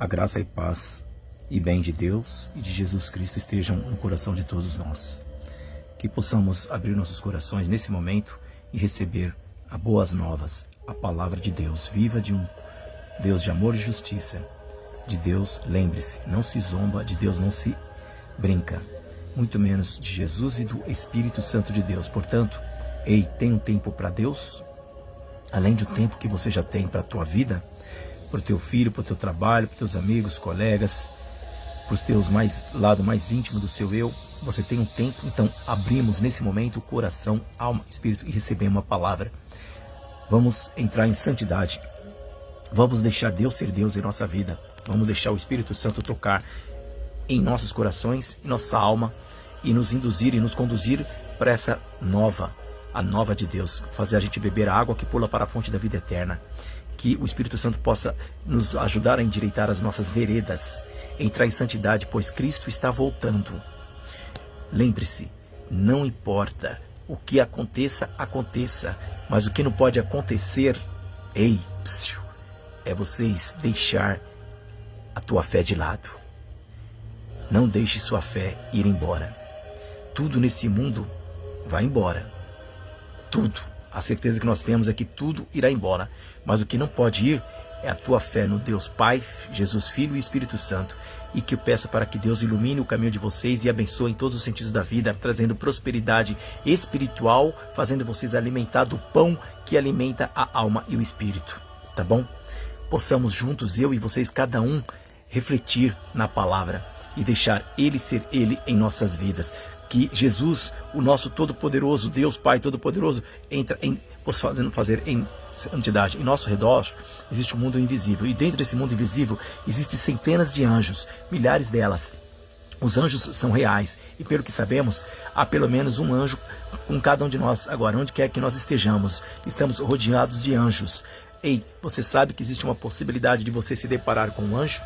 A graça e paz e bem de Deus e de Jesus Cristo estejam no coração de todos nós. Que possamos abrir nossos corações nesse momento e receber as boas novas, a palavra de Deus, viva de um Deus de amor e justiça. De Deus, lembre-se, não se zomba, de Deus não se brinca, muito menos de Jesus e do Espírito Santo de Deus. Portanto, ei, tem um tempo para Deus, além do tempo que você já tem para a tua vida, para o teu filho, para o teu trabalho, para os teus amigos, colegas, para os teus lado mais íntimo do seu eu. Você tem um tempo, então abrimos nesse momento o coração, alma, espírito e recebemos uma palavra. Vamos entrar em santidade. Vamos deixar Deus ser Deus em nossa vida. Vamos deixar o Espírito Santo tocar em nossos corações, em nossa alma e nos induzir e nos conduzir para essa a nova de Deus. Fazer a gente beber a água que pula para a fonte da vida eterna. Que o Espírito Santo possa nos ajudar a endireitar as nossas veredas, entrar em santidade, pois Cristo está voltando. Lembre-se, não importa o que aconteça, mas o que não pode acontecer, é vocês deixar a tua fé de lado. Não deixe sua fé ir embora. Tudo nesse mundo vai embora. Tudo. A certeza que nós temos é que tudo irá embora. Mas o que não pode ir é a tua fé no Deus Pai, Jesus Filho e Espírito Santo. E que eu peço para que Deus ilumine o caminho de vocês e abençoe em todos os sentidos da vida, trazendo prosperidade espiritual, fazendo vocês alimentar do pão que alimenta a alma e o espírito. Tá bom? Possamos juntos, eu e vocês, cada um, refletir na palavra e deixar Ele ser Ele em nossas vidas. Que Jesus, o nosso Todo-Poderoso, Deus Pai Todo-Poderoso, fazer em santidade. Em nosso redor existe um mundo invisível, e dentro desse mundo invisível existem centenas de anjos, milhares delas. Os anjos são reais, e pelo que sabemos, há pelo menos um anjo com cada um de nós. Agora, onde quer que nós estejamos, estamos rodeados de anjos. Ei, você sabe que existe uma possibilidade de você se deparar com um anjo?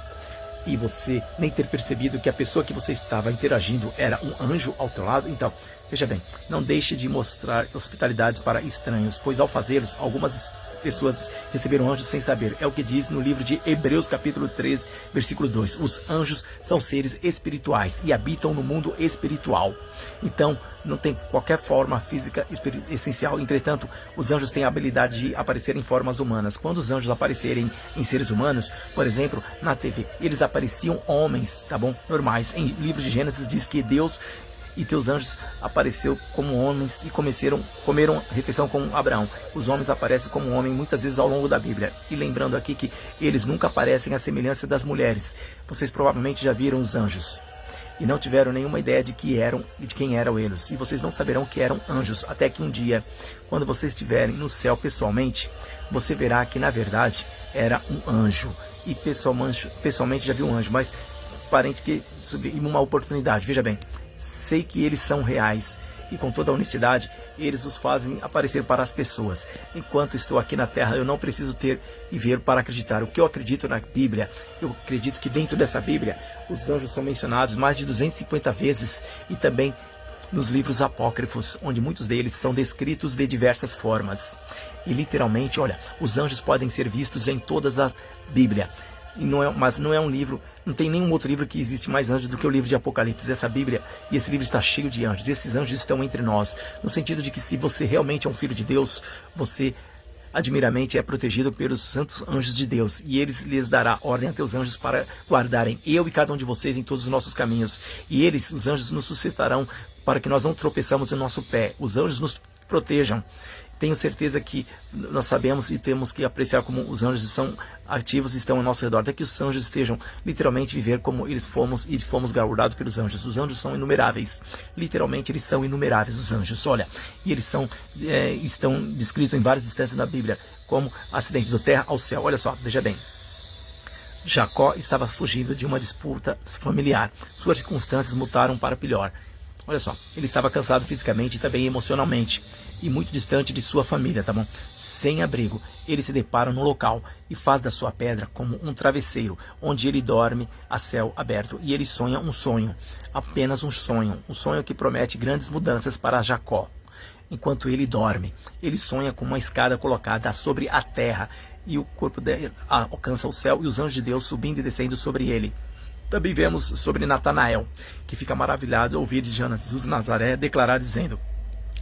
E você nem ter percebido que a pessoa que você estava interagindo era um anjo ao teu lado? Então, veja bem, não deixe de mostrar hospitalidades para estranhos, pois ao fazê-los, algumas pessoas receberam anjos sem saber. É o que diz no livro de Hebreus capítulo 3, versículo 2. Os anjos são seres espirituais e habitam no mundo espiritual. Então, não tem qualquer forma física essencial. Entretanto, os anjos têm a habilidade de aparecer em formas humanas. Quando os anjos aparecerem em seres humanos, por exemplo, na TV, eles apareciam homens, tá bom? Normais. Em livro de Gênesis diz que Deus e teus anjos apareceu como homens e comeram refeição com Abraão. Os homens aparecem como homem muitas vezes ao longo da Bíblia. E lembrando aqui que eles nunca aparecem à semelhança das mulheres. Vocês provavelmente já viram os anjos e não tiveram nenhuma ideia de que eram e de quem eram eles. E vocês não saberão que eram anjos, até que um dia, quando vocês estiverem no céu pessoalmente, você verá que na verdade era um anjo. E pessoalmente já viu um anjo, mas parente que subiu uma oportunidade. Veja bem, sei que eles são reais e com toda a honestidade eles os fazem aparecer para as pessoas. Enquanto estou aqui na terra, eu não preciso ter e ver para acreditar. O que eu acredito na Bíblia, eu acredito que dentro dessa Bíblia os anjos são mencionados mais de 250 vezes e também nos livros apócrifos, onde muitos deles são descritos de diversas formas. E literalmente, olha, os anjos podem ser vistos em toda a Bíblia. Mas não é um livro, não tem nenhum outro livro que existe mais anjos do que o livro de Apocalipse. Essa Bíblia e esse livro está cheio de anjos. Esses anjos estão entre nós, no sentido de que se você realmente é um filho de Deus, você admiramente é protegido pelos santos anjos de Deus, e eles lhes dará ordem a teus anjos para guardarem eu e cada um de vocês em todos os nossos caminhos. E eles, os anjos, nos sustentarão para que nós não tropeçamos em nosso pé. Os anjos nos protejam. Tenho certeza que nós sabemos e temos que apreciar como os anjos são ativos e estão ao nosso redor, até que os anjos estejam literalmente viver como eles fomos e fomos guardados pelos anjos. Os anjos são inumeráveis, literalmente eles são inumeráveis, os anjos, olha, e eles estão descritos em várias instâncias na Bíblia, como acidente do terra ao céu. Olha só, veja bem, Jacó estava fugindo de uma disputa familiar, suas circunstâncias mudaram para pior. Olha só, ele estava cansado fisicamente e também emocionalmente, e muito distante de sua família, tá bom? Sem abrigo, ele se depara no local e faz da sua pedra como um travesseiro, onde ele dorme a céu aberto, e ele sonha um sonho, apenas um sonho que promete grandes mudanças para Jacó. enquanto ele dorme. Ele sonha com uma escada colocada sobre a terra, e o corpo dele alcança o céu, e os anjos de Deus subindo e descendo sobre ele. Também vemos sobre Natanael, que fica maravilhado ao ouvir de Jesus de Nazaré declarar dizendo: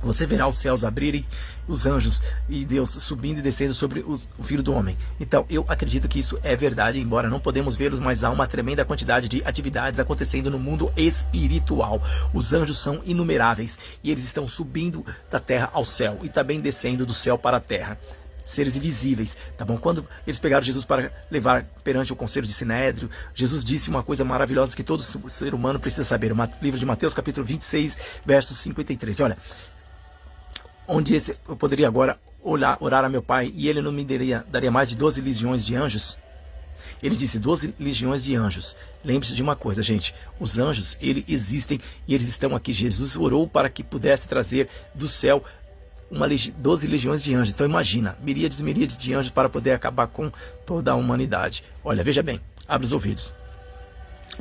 você verá os céus abrirem, os anjos e Deus subindo e descendo sobre o Filho do Homem. Então, eu acredito que isso é verdade, embora não podemos vê-los, mas há uma tremenda quantidade de atividades acontecendo no mundo espiritual. Os anjos são inumeráveis e eles estão subindo da terra ao céu e também descendo do céu para a terra. Seres invisíveis, tá bom? Quando eles pegaram Jesus para levar perante o conselho de Sinédrio, Jesus disse uma coisa maravilhosa que todo ser humano precisa saber. O livro de Mateus, capítulo 26, versos 53. Olha, onde eu poderia agora orar a meu Pai e ele não me daria mais de 12 legiões de anjos? Ele disse 12 legiões de anjos. Lembre-se de uma coisa, gente. Os anjos, eles existem e eles estão aqui. Jesus orou para que pudesse trazer do céu 12 legiões de anjos. Então imagina, miríades e miríades de anjos para poder acabar com toda a humanidade. Olha, veja bem, abre os ouvidos.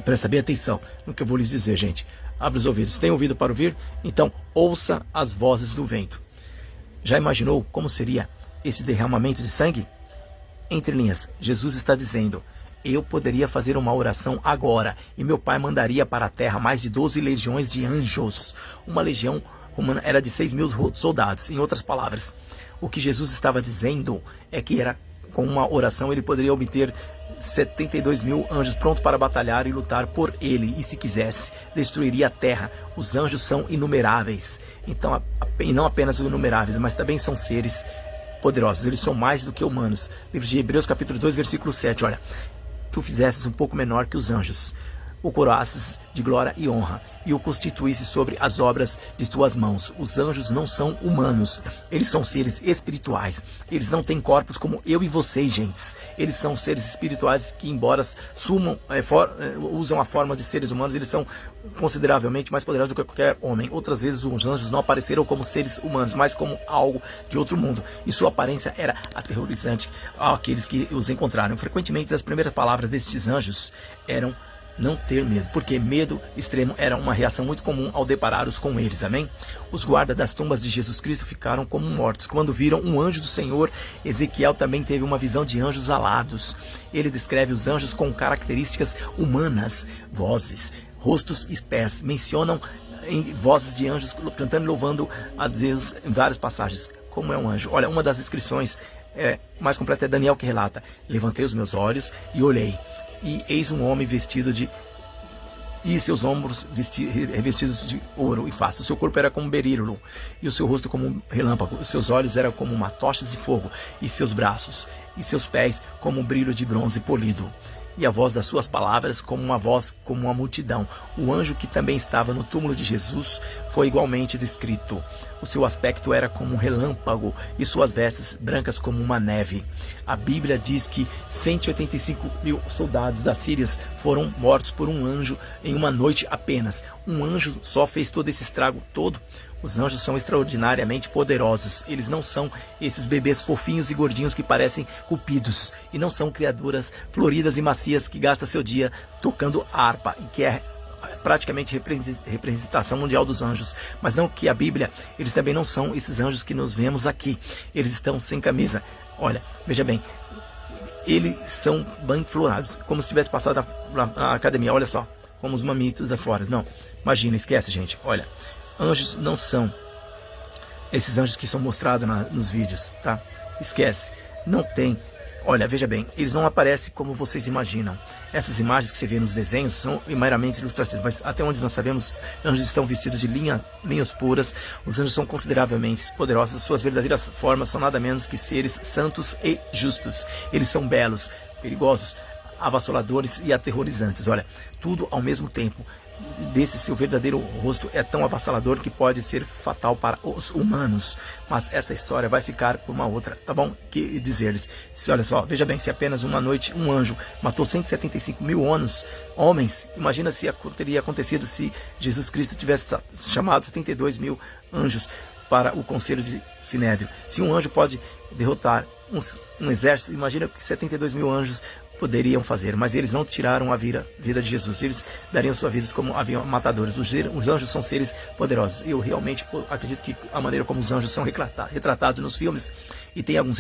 Presta bem atenção no que eu vou lhes dizer, gente. Abre os ouvidos. Tem ouvido para ouvir? Então ouça as vozes do vento. Já imaginou como seria esse derramamento de sangue? Entre linhas, Jesus está dizendo: eu poderia fazer uma oração agora e meu Pai mandaria para a terra mais de 12 legiões de anjos. Uma legião romana era de 6.000 soldados. Em outras palavras, o que Jesus estava dizendo é que com uma oração ele poderia obter 72.000 anjos prontos para batalhar e lutar por ele, e se quisesse, destruiria a terra. Os anjos são inumeráveis, então, e não apenas inumeráveis, mas também são seres poderosos. Eles são mais do que humanos. Livro de Hebreus, capítulo 2, versículo 7. Olha, tu fizesses um pouco menor que os anjos, o coroasses de glória e honra, e o constituísse sobre as obras de tuas mãos. Os anjos não são humanos, eles são seres espirituais. Eles não têm corpos como eu e vocês, gentes. Eles são seres espirituais que, embora usam a forma de seres humanos, eles são consideravelmente mais poderosos do que qualquer homem. Outras vezes os anjos não apareceram como seres humanos, mas como algo de outro mundo, e sua aparência era aterrorizante àqueles que os encontraram. Frequentemente as primeiras palavras destes anjos eram não ter medo, porque medo extremo era uma reação muito comum ao deparar-os com eles, amém? Os guardas das tumbas de Jesus Cristo ficaram como mortos quando viram um anjo do Senhor. Ezequiel também teve uma visão de anjos alados. Ele descreve os anjos com características humanas, vozes, rostos e pés. Mencionam vozes de anjos cantando e louvando a Deus em várias passagens. Como é um anjo? Olha, uma das descrições mais completa é Daniel, que relata: levantei os meus olhos e olhei, e eis um homem vestido e seus ombros revestidos de ouro e face. O seu corpo era como um berílulo, e o seu rosto como um relâmpago. Os seus olhos eram como uma tochas de fogo, e seus braços e seus pés como um brilho de bronze polido. E a voz das suas palavras como uma voz como uma multidão. O anjo que também estava no túmulo de Jesus foi igualmente descrito. O seu aspecto era como um relâmpago e suas vestes brancas como uma neve. A Bíblia diz que 185.000 soldados da Síria foram mortos por um anjo em uma noite apenas. Um anjo só fez todo esse estrago todo? Os anjos são extraordinariamente poderosos. Eles não são esses bebês fofinhos e gordinhos que parecem cupidos. E não são criaturas floridas e macias que gastam seu dia tocando harpa, e que é praticamente representação mundial dos anjos. Mas não que a Bíblia, eles também não são esses anjos que nós vemos aqui. Eles estão sem camisa. Olha, veja bem, eles são bem florados, como se tivesse passado na academia. Olha só, como os mamitos da fora. Não, imagina, esquece, gente. Olha, anjos não são esses anjos que são mostrados nos vídeos, tá? Esquece, não tem. Olha, veja bem, eles não aparecem como vocês imaginam. Essas imagens que você vê nos desenhos são meramente ilustrativas, mas até onde nós sabemos, anjos estão vestidos de linhas puras. Os anjos são consideravelmente poderosos. Suas verdadeiras formas são nada menos que seres santos e justos. Eles são belos, perigosos, avassaladores e aterrorizantes. Olha, tudo ao mesmo tempo. Desse seu verdadeiro rosto é tão avassalador que pode ser fatal para os humanos. Mas essa história vai ficar por uma outra, tá bom? Que dizer-lhes, olha só, veja bem, se apenas uma noite um anjo matou 175.000 homens, imagina se teria acontecido se Jesus Cristo tivesse chamado 72.000 anjos para o conselho de Sinédrio. Se um anjo pode derrotar um exército, imagina que 72.000 anjos poderiam fazer, mas eles não tiraram a vida de Jesus. Eles dariam sua vida como matadores. Os anjos são seres poderosos. Eu realmente acredito que a maneira como os anjos são retratados nos filmes, e tem alguns